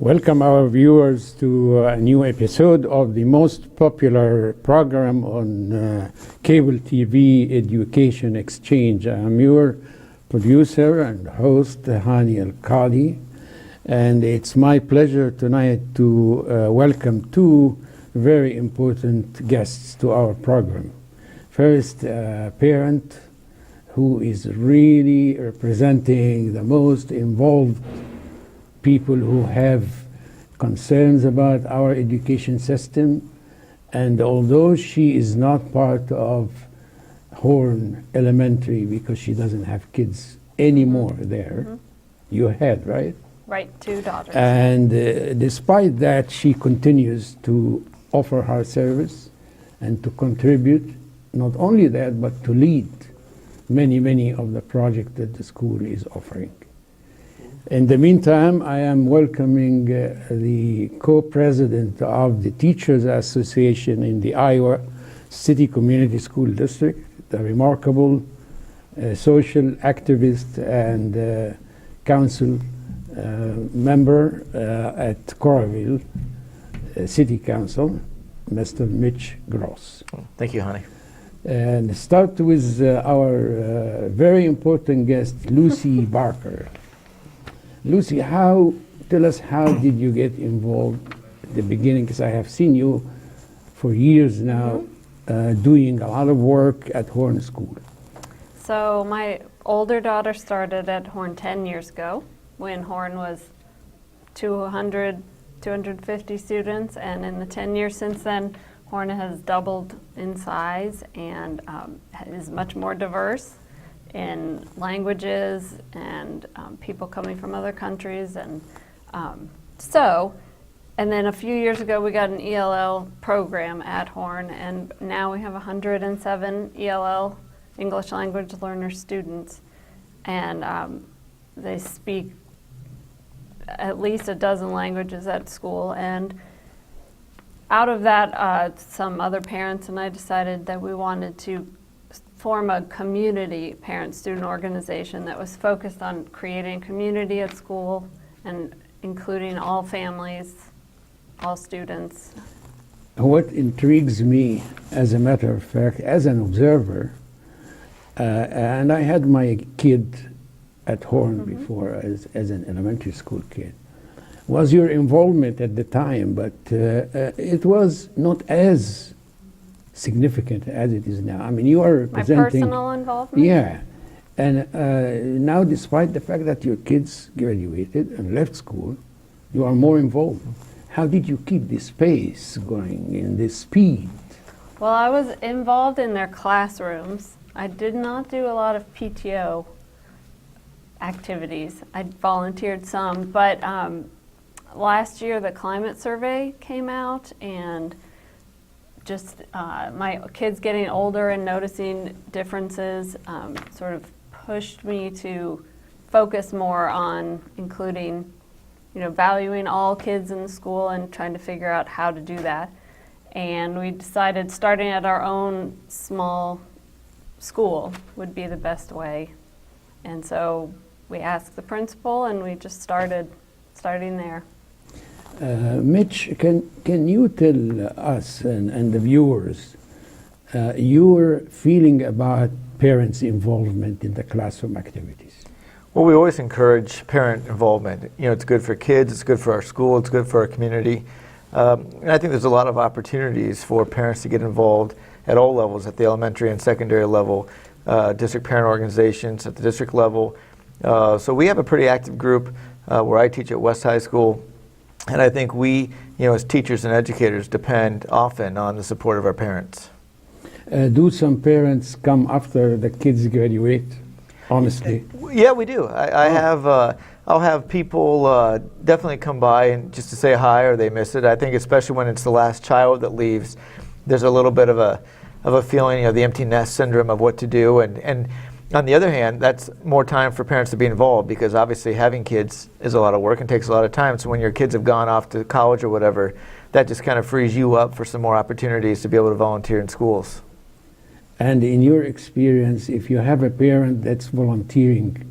Welcome our viewers to a new episode of the most popular program on cable TV, Education Exchange. I'm your producer and host, Hani Al-Qadi, and it's my pleasure tonight to welcome two very important guests to our program. First, a parent who is really representing the most involved people who have concerns about our education system, and although she is not part of Horn Elementary because she doesn't have kids anymore there, you had, right? Right, 2 daughters. And despite that, she continues to offer her service and to contribute, not only that, but to lead many of the projects that the school is offering. In the meantime, I am welcoming the co-president of the Teachers Association in the Iowa City Community School District, the remarkable social activist and council member at Coralville City Council, Mr. Mitch Gross. Thank you, Hani. And start with our very important guest, Lucy Barker. Lucy, tell us how did you get involved at the beginning? Because I have seen you for years now doing a lot of work at Horn School. So my older daughter started at Horn 10 years ago when Horn was 250 students, and in the 10 years since then, Horn has doubled in size and is much more diverse in languages and people coming from other countries. And and then a few years ago we got an ELL program at Horn, and now we have 107 ELL, English Language Learner students, and they speak at least a dozen languages at school. And out of that, some other parents and I decided that we wanted to form a community parent-student organization that was focused on creating community at school and including all families, all students. What intrigues me, as a matter of fact, as an observer, and I had my kid at Horn before as an elementary school kid, was your involvement at the time, but it was not as significant as it is now. I mean, you are representing... My personal involvement? Yeah. And now, despite the fact that your kids graduated and left school, you are more involved. How did you keep this pace going in this speed? Well, I was involved in their classrooms. I did not do a lot of PTO activities. I volunteered some, but last year the climate survey came out, and just my kids getting older and noticing differences sort of pushed me to focus more on including, valuing all kids in the school and trying to figure out how to do that. And we decided starting at our own small school would be the best way. And so we asked the principal, and we just starting there. Mitch, can you tell us and the viewers your feeling about parents' involvement in the classroom activities? Well, we always encourage parent involvement. It's good for kids, it's good for our school, it's good for our community. And I think there's a lot of opportunities for parents to get involved at all levels, at the elementary and secondary level, district parent organizations at the district level. So we have a pretty active group where I teach at West High School. And I think we, as teachers and educators, depend often on the support of our parents. Do some parents come after the kids graduate, honestly? Yeah, we do. I'll have people definitely come by and just to say hi, or they miss it. I think especially when it's the last child that leaves, there's a little bit of a feeling of the empty nest syndrome of what to do. And on the other hand, that's more time for parents to be involved, because obviously having kids is a lot of work and takes a lot of time. So when your kids have gone off to college or whatever, that just kind of frees you up for some more opportunities to be able to volunteer in schools. And in your experience, if you have a parent that's volunteering,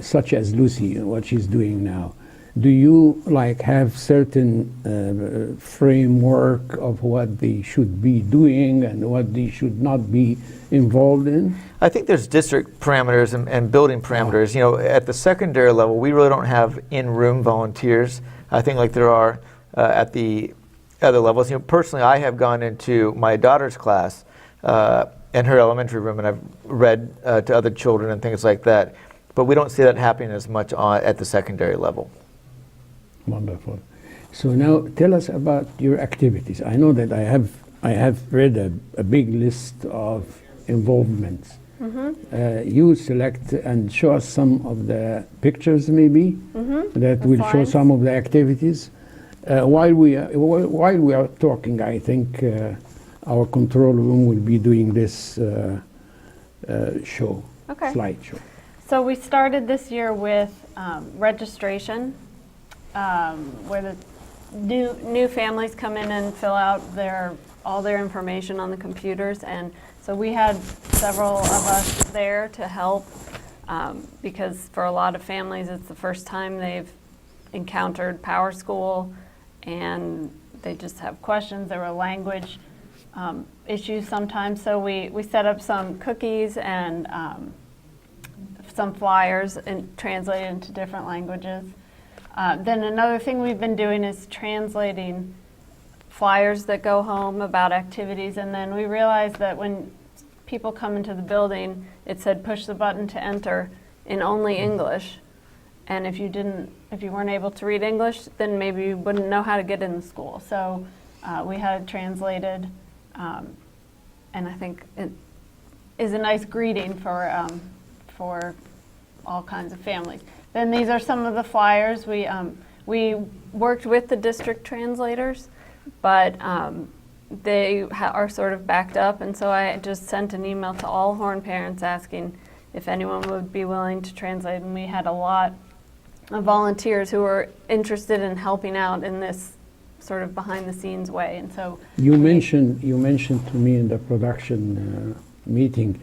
such as Lucy, what she's doing now, Do you like have certain framework of what they should be doing and what they should not be involved in? I think there's district parameters and building parameters. You know, at the secondary level, we really don't have in-room volunteers. I think like there are at the other levels. You know, personally, I have gone into my daughter's class in her elementary room, and I've read to other children and things like that. But we don't see that happening as much at the secondary level. Wonderful. So now tell us about your activities. I know that I have read a big list of involvements. You select and show us some of the pictures maybe that will show slides. some of the activities. While we are talking, I think our control room will be doing this show, Okay. slideshow. So we started this year with registration, where the new families come in and fill out all their information on the computers, and so we had several of us there to help because for a lot of families it's the first time they've encountered PowerSchool, and they just have questions. There were language issues sometimes, so we set up some cookies and some flyers and translated into different languages. Then another thing we've been doing is translating flyers that go home about activities, and then we realized that when people come into the building, it said push the button to enter in only English, and if you weren't able to read English, then maybe you wouldn't know how to get in the school. So we had it translated, and I think it is a nice greeting for all kinds of families. Then these are some of the flyers. We worked with the district translators, but they are sort of backed up, and so I just sent an email to all Horn parents asking if anyone would be willing to translate, and we had a lot of volunteers who were interested in helping out in this sort of behind-the-scenes way, and so You mentioned to me in the production meeting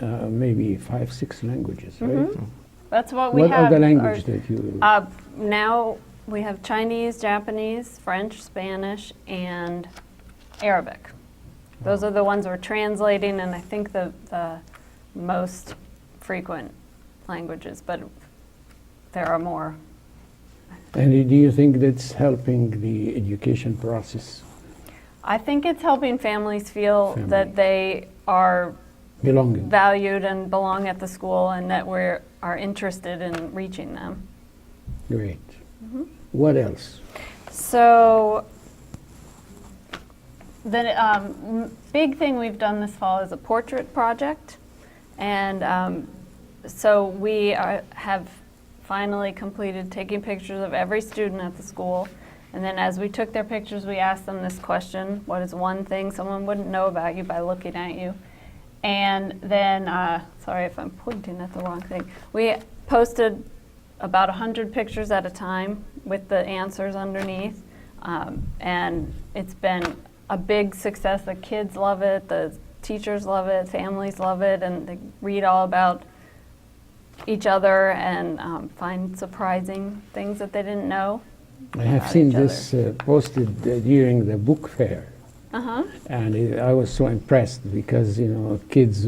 maybe 5-6 languages, right? that's what we What have. are the languages that you? Now we have Chinese, Japanese, French, Spanish, and Arabic. Those are the ones we're translating, and I think the most frequent languages, but there are more. And do you think that's helping the education process? I think it's helping families feel that they are Belonging. valued and belong at the school, and that we are interested in reaching them. Great. What else? So the big thing we've done this fall is a portrait project, and so we have finally completed taking pictures of every student at the school, and then as we took their pictures, we asked them this question: what is one thing someone wouldn't know about you by looking at you? And then, sorry if I'm pointing at the wrong thing, we posted about 100 pictures at a time with the answers underneath, and it's been a big success. The kids love it, the teachers love it, families love it, and they read all about each other and find surprising things that they didn't know. I have about seen each this posted during the book fair, and I was so impressed because kids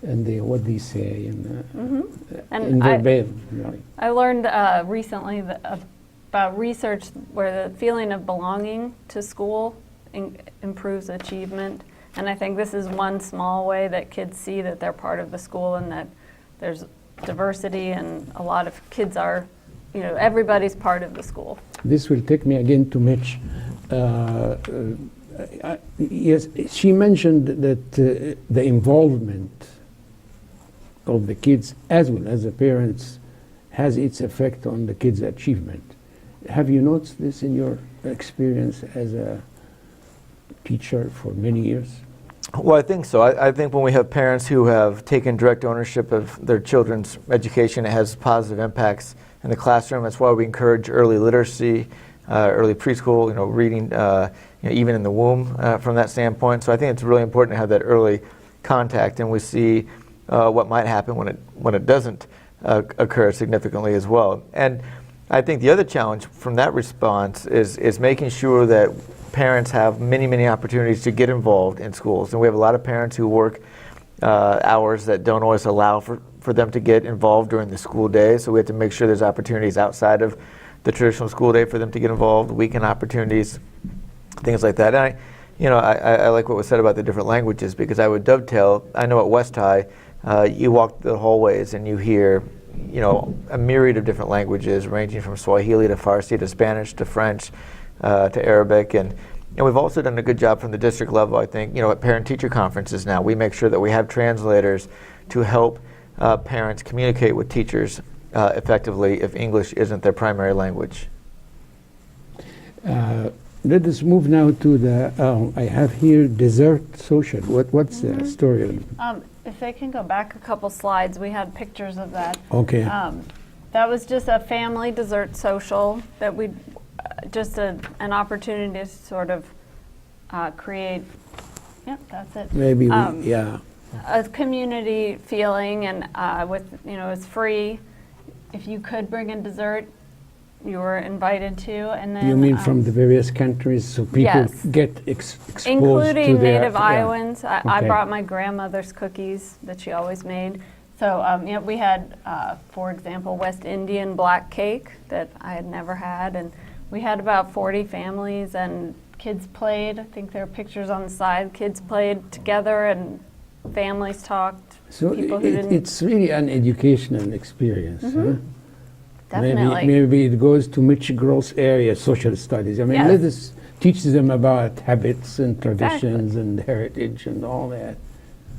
and they what they say in And verbatim. Right? I learned recently about research where the feeling of belonging to school improves achievement, and I think this is one small way that kids see that they're part of the school and that there's diversity, and a lot of kids are, everybody's part of the school. This will take me again to Mitch. Yes, she mentioned that the involvement of the kids as well as the parents has its effect on the kids' achievement. Have you noticed this in your experience as a teacher for many years? Well, I think so. I think when we have parents who have taken direct ownership of their children's education, it has positive impacts in the classroom. That's why we encourage early literacy, early preschool, reading, even in the womb from that standpoint. So I think it's really important to have that early contact, and we see what might happen when it doesn't occur significantly as well. And I think the other challenge from that response is making sure that parents have many opportunities to get involved in schools. And we have a lot of parents who work hours that don't always allow for them to get involved during the school day. So we have to make sure there's opportunities outside of the traditional school day for them to get involved, weekend opportunities, things like that. And I like what was said about the different languages, because I would dovetail. I know at West High, you walk the hallways and you hear, a myriad of different languages, ranging from Swahili to Farsi to Spanish to French to Arabic, and we've also done a good job from the district level. I think, at parent-teacher conferences now, we make sure that we have translators to help parents communicate with teachers effectively if English isn't their primary language. Let us move now to the, I have here dessert social. What's the story? If they can go back a couple slides, we had pictures of that. Okay. That was just a family dessert social that we, just an opportunity to sort of create, that's it. Maybe, a community feeling, and with, it's free. If you could bring in dessert, you were invited to, and then you mean from the various countries, so people yes. get exposed including to their, native Iowans. I Okay. brought my grandmother's cookies that she always made. So we had, for example, West Indian black cake that I had never had, and we had about 40 families, and kids played. I think there are pictures on the side. Kids played together, and families talked. So people who didn't. it's really an educational experience. Huh? Definitely. Maybe it goes to Mitch Gross area, social studies. I mean, Yes. let us teach them about habits and traditions Exactly. and heritage and all that.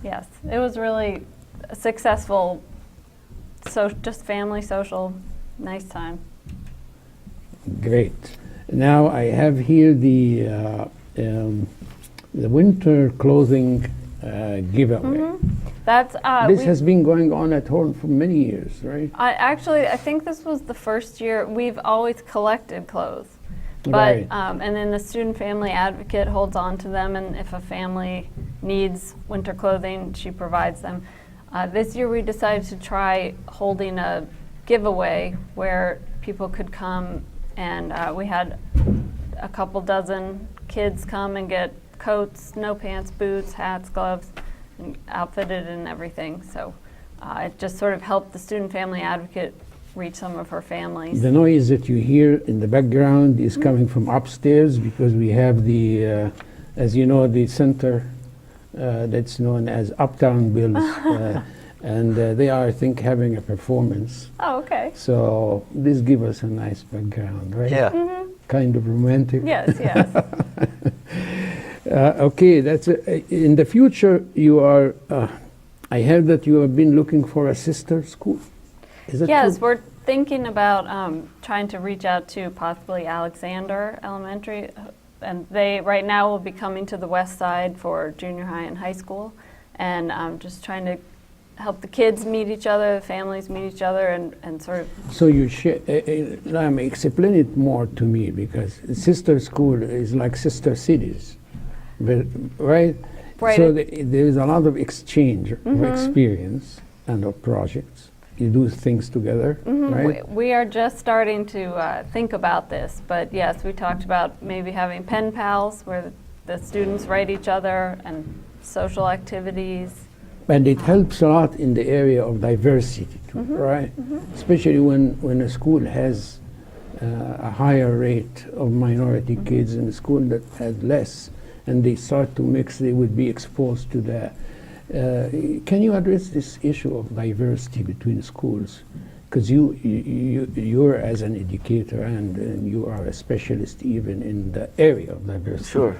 Yes, it was really a successful, just family social, nice time. Great. Now I have here the winter clothing giveaway. That's This has been going on at home for many years, right? I think this was the first year. We've always collected clothes, but Right. and then the student family advocate holds on to them, and if a family needs winter clothing, she provides them. This year we decided to try holding a giveaway where people could come, and we had a couple dozen kids come and get coats, snow pants, boots, hats, gloves, and outfitted and everything. So it just sort of helped the student family advocate reach some of her families. The noise that you hear in the background is coming from upstairs because we have the, as you know, the center that's known as Uptown Bills, and they are, I think, having a performance. Oh, okay. So this gives us a nice background, right? Yeah. Kind of romantic. Yes, yes. Okay, that's in the future. You are. I heard that you have been looking for a sister school. Is that Yes, true? we're thinking about trying to reach out to possibly Alexander Elementary, and they right now will be coming to the west side for junior high and high school, and just trying to help the kids meet each other, the families meet each other, and sort of. So you explain it more to me, because sister school is like sister cities, but, right? Right. So there is a lot of exchange of experience and of projects. You do things together, right? We are just starting to think about this, but yes, we talked about maybe having pen pals where the students write each other, and social activities. And it helps a lot in the area of diversity, too, right? Especially when a school has a higher rate of minority kids in a school that has less, and they start to mix, they would be exposed to that. Can you address this issue of diversity between schools? Because you're as an educator, and you are a specialist even in the area of diversity. Sure.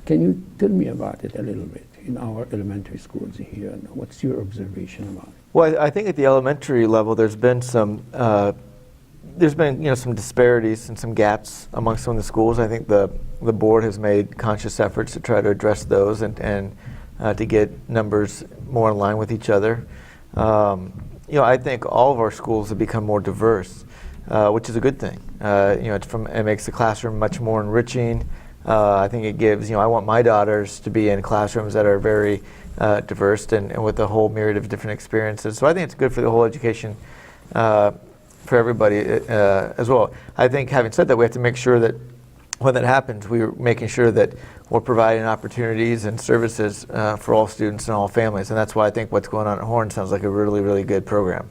Can you tell me about it a little bit in our elementary schools here, and what's your observation about it? Well, I think at the elementary level, there's been some some disparities and some gaps amongst some of the schools. I think the board has made conscious efforts to try to address those and to get numbers more in line with each other. I think all of our schools have become more diverse, which is a good thing. It makes the classroom much more enriching. I think it gives, I want my daughters to be in classrooms that are very diverse and with a whole myriad of different experiences. So I think it's good for the whole education for everybody as well. I think having said that, we have to make sure that when that happens, we're making sure that we're providing opportunities and services for all students and all families. And that's why I think what's going on at Horn sounds like a really, really good program.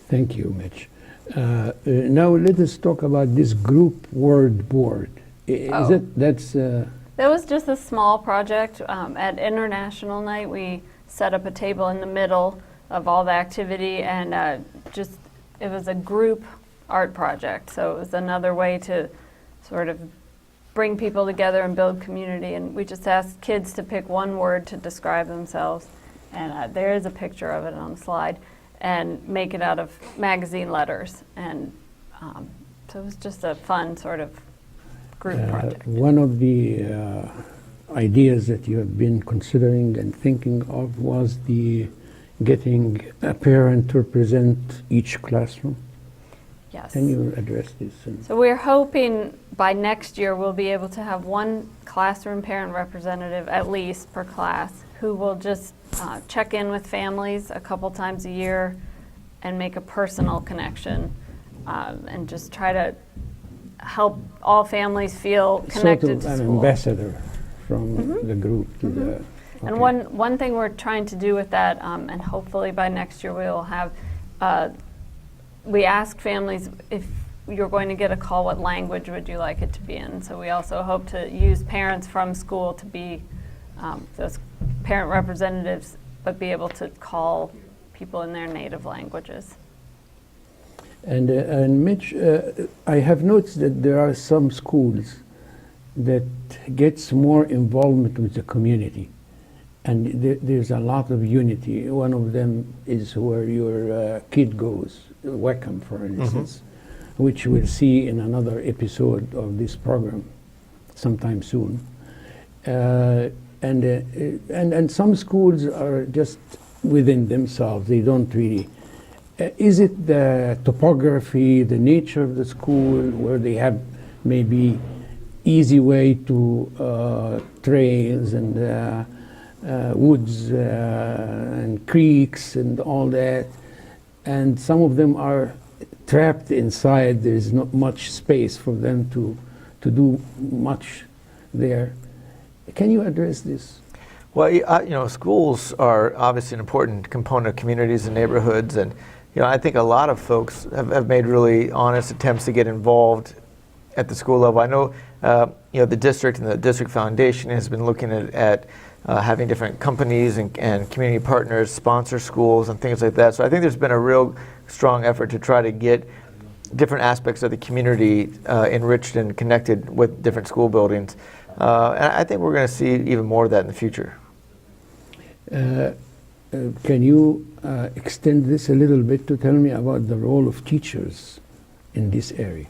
Thank you, Mitch. Now let us talk about this group word board. Is Oh. it, that's, That was just a small project. At International Night, we set up a table in the middle of all the activity, and it was a group art project. So it was another way to sort of bring people together and build community. And we just asked kids to pick one word to describe themselves. And there is a picture of it on the slide, and make it out of magazine letters. And so it was just a fun sort of group project. one of the ideas that you have been considering and thinking of was the getting a parent to represent each classroom. Yes. Can you address this? So we're hoping by next year we'll be able to have one classroom parent representative at least per class who will just check in with families a couple times a year and make a personal connection and just try to help all families feel connected sort to of an school. ambassador from the group to the. And okay. one thing we're trying to do with that, and hopefully by next year we will have, we ask families if you're going to get a call, what language would you like it to be in? So we also hope to use parents from school to be those parent representatives, but be able to call people in their native languages. And Mitch, I have noticed that there are some schools that gets more involvement with the community, and there's a lot of unity. One of them is where your kid goes, Wickham, for instance, which we'll see in another episode of this program sometime soon. And some schools are just within themselves. They don't really. Is it the topography, the nature of the school, where they have maybe easy way to trails and woods and creeks and all that, and some of them are trapped inside. There is not much space for them to do much there. Can you address this? Well, schools are obviously an important component of communities and neighborhoods, and I think a lot of folks have made really honest attempts to get involved at the school level. I know, the district and the district foundation has been looking at having different companies and community partners sponsor schools and things like that. So I think there's been a real strong effort to try to get different aspects of the community enriched and connected with different school buildings. And I think we're going to see even more of that in the future. Can you extend this a little bit to tell me about the role of teachers in this area?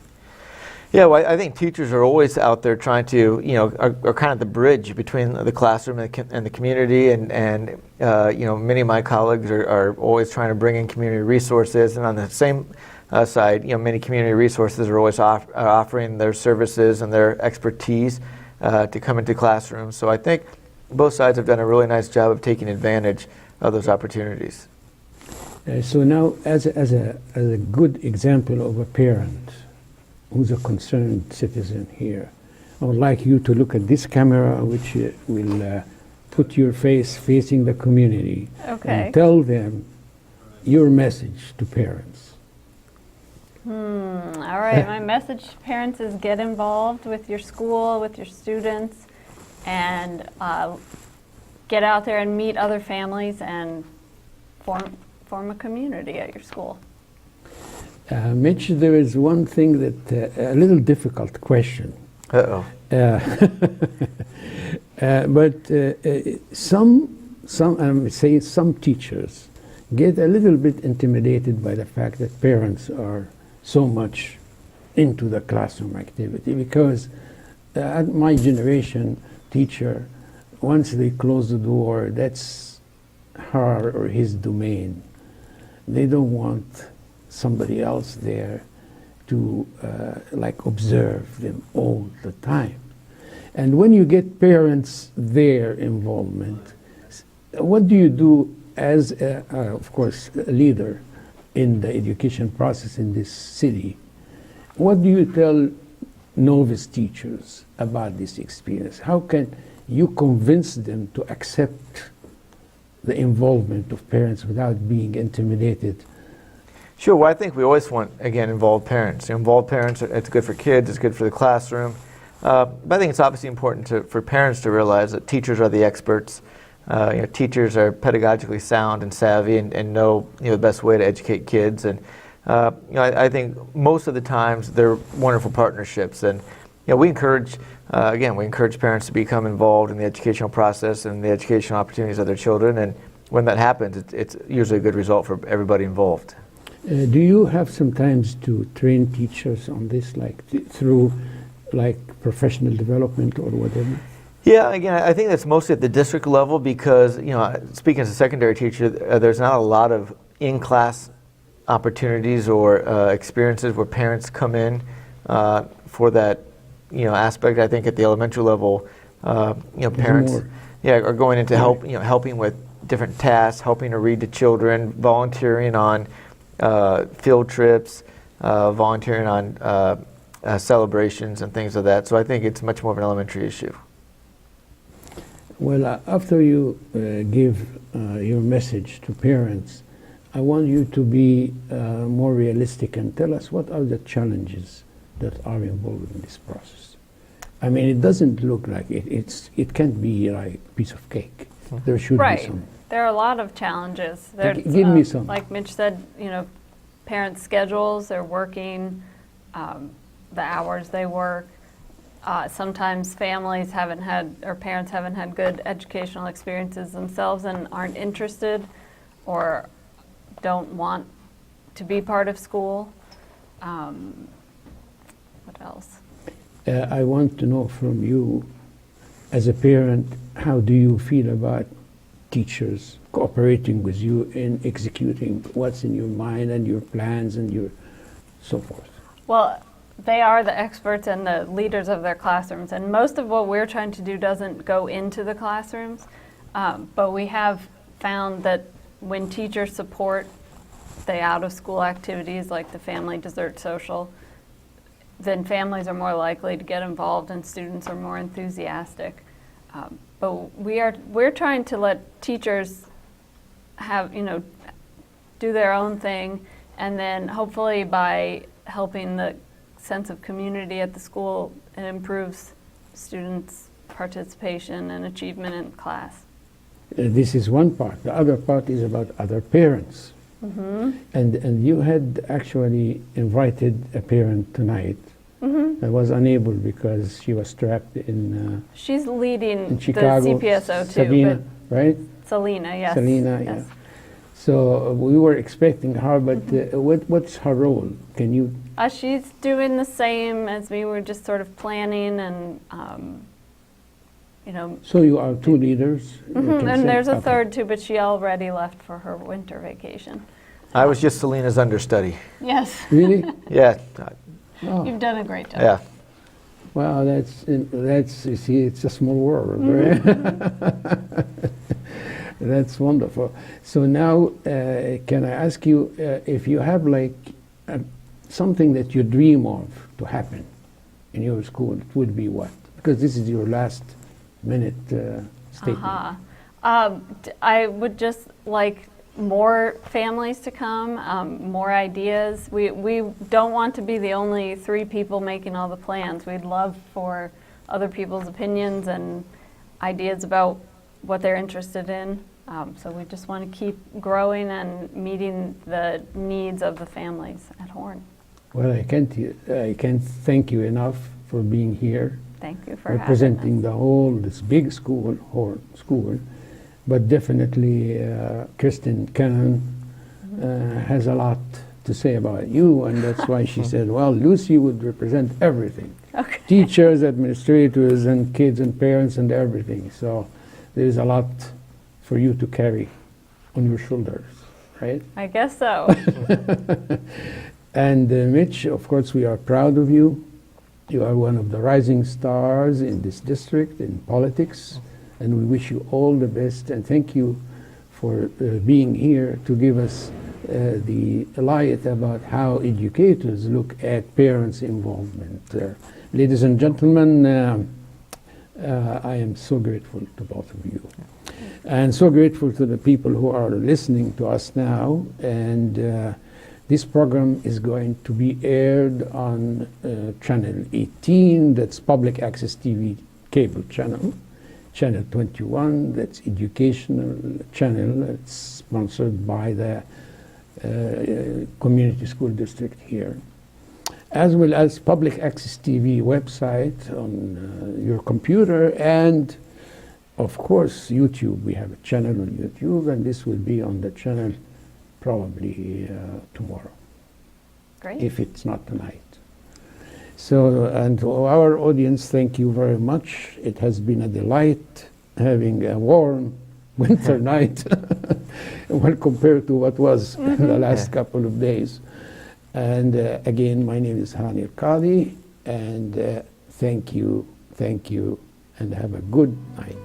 Yeah, well, I think teachers are always out there trying to, are kind of the bridge between the classroom and the community, and many of my colleagues are always trying to bring in community resources, and on the same side, many community resources are always offering their services and their expertise to come into classrooms. So I think both sides have done a really nice job of taking advantage of those opportunities. So now, as a good example of a parent who's a concerned citizen here, I would like you to look at this camera, which will put your face facing the community, Okay. and tell them your message to parents. All right, my message to parents is get involved with your school, with your students, and get out there and meet other families and form a community at your school. Mitch, there is one thing that, a little difficult question. Uh-oh. But some teachers get a little bit intimidated by the fact that parents are so much into the classroom activity, because at my generation, teacher, once they close the door, that's her or his domain. They don't want somebody else there to observe them all the time. And when you get parents their involvement, what do you do as of course a leader in the education process in this city. What do you tell novice teachers about this experience? How can you convince them to accept the involvement of parents without being intimidated? Sure. Well, I think we always want, again, involved parents. Involved parents, it's good for kids, it's good for the classroom. But I think it's obviously important for parents to realize that teachers are the experts. Teachers are pedagogically sound and savvy and know the best way to educate kids. And I think most of the times they're wonderful partnerships. And we encourage parents to become involved in the educational process and the educational opportunities of their children. And when that happens, it's usually a good result for everybody involved. Do you have sometimes to train teachers on this, like through professional development or whatever? Yeah, again, I think that's mostly at the district level because, speaking as a secondary teacher, there's not a lot of in-class opportunities or experiences where parents come in for that, aspect. I think at the elementary level, parents, are going into helping with different tasks, helping to read to children, volunteering on field trips, volunteering on celebrations and things of that. So I think it's much more of an elementary issue. Well, after you give your message to parents, I want you to be more realistic and tell us what are the challenges that are involved in this process. I mean, it doesn't look like it can't be like a piece of cake. There should be some. There are a lot of challenges. Give me some. Like Mitch said, parents' schedules, they're working, the hours they work. Sometimes parents haven't had good educational experiences themselves and aren't interested or don't want to be part of school. What else? I want to know from you, as a parent, how do you feel about teachers cooperating with you in executing what's in your mind and your plans and your so forth? Well, they are the experts and the leaders of their classrooms, and most of what we're trying to do doesn't go into the classrooms, but we have found that when teachers support the out-of-school activities like the family dessert social, then families are more likely to get involved and students are more enthusiastic. But we're trying to let teachers have, do their own thing, and then hopefully by helping the sense of community at the school, it improves students' participation and achievement in class. This is one part. The other part is about other parents. Mm-hmm. And you had actually invited a parent tonight. Mm-hmm. I was unable because she was trapped in she's leading in Chicago, the CPSO too. Sabina, right? Selena, yes. Selena, yes. yeah. So we were expecting her, but what's her role? Can you? She's doing the same as me. We're just sort of planning and, So you are two leaders? Mm-hmm. And there's a third too, but she already left for her winter vacation. I was just Selena's understudy. Yes. Really? Yeah. Oh. You've done a great job. Yeah. Wow, that's you see, it's a small world, right? That's wonderful. So now, can I ask you if you have like something that you dream of to happen in your school? It would be what? Because this is your last minute statement. I would just like more families to come, more ideas. We don't want to be the only 3 people making all the plans. We'd love for other people's opinions and ideas about what they're interested in. So we just want to keep growing and meeting the needs of the families at Horn. Well, I can't thank you enough for being here. Thank you for representing having us. this big school, Horn School. But definitely Kristen Cannon has a lot to say about you, and that's why she said, well, Lucy would represent everything. Okay. Teachers, administrators, and kids and parents and everything. So there's a lot for you to carry on your shoulders, right? I guess so. And Mitch, of course, we are proud of you. You are one of the rising stars in this district, in politics. And we wish you all the best, and thank you for being here to give us the light about how educators look at parents' involvement. Ladies and gentlemen, I am so grateful to both of you. And so grateful to the people who are listening to us now. And this program is going to be aired on Channel 18, that's Public Access TV cable channel. Channel 21, that's educational channel, that's sponsored by the community school district here, as well as Public Access TV website on your computer, and of course YouTube. We have a channel on YouTube, and this will be on the channel probably tomorrow, Great. if it's not tonight. So, and to our audience, thank you very much. It has been a delight having a warm winter night, well, compared to what was the last couple of days. And again, my name is Hani Al-Qadi, and thank you, and have a good night.